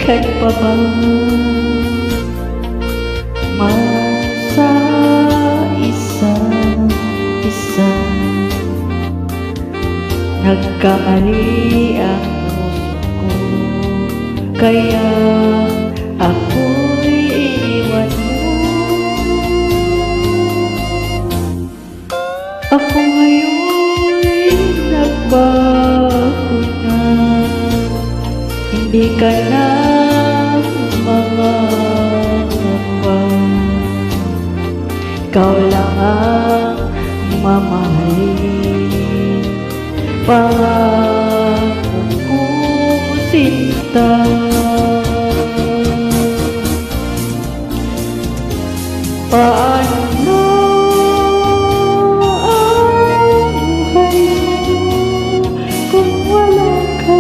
Balikan pa ba masa isa-isa? Nagkamali ang puso ko, kaya ako'y iniwan mo. Ako ngayon'y nagbago na, hindi ka na mangangamba. Ikaw lang ang mamahalin, pangako ko sinta. Paano ang buhay mo kung wala ka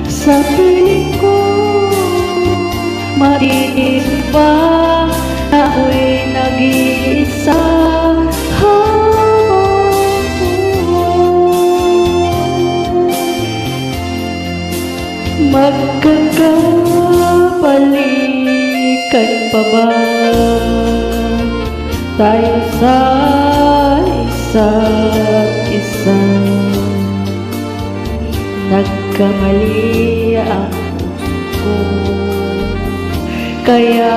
sa piling ko? Matiis ba na ako'y nag-iisa habang buhay? Magkakabalikan pa ba tayo sa isa't isa? Nagkamali ang puso ko, kaya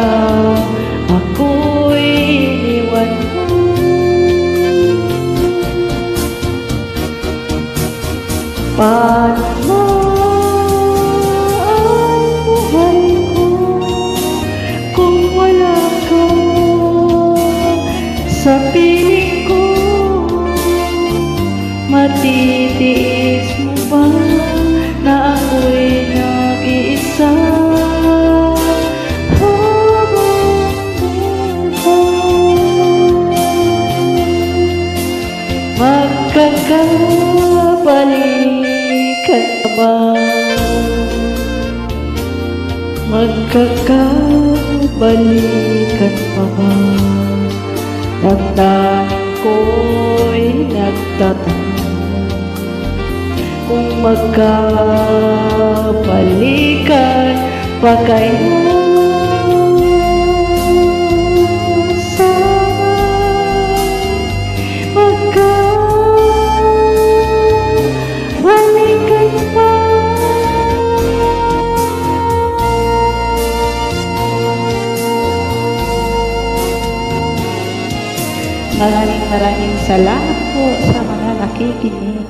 ako'y iniwan mo. Paano ang buhay ko kung wala ka sa piling ko? Matitiis mo ba na ako'y nag-iisa habang buhay? Magkakabalikan pa ba? Magkakabalikan pa ba? Damdamin ko'y nagtatanong kung magkabalikan pa kayo. Sana magkabalikan pa. Maraming salamat po sa mga nakikinig.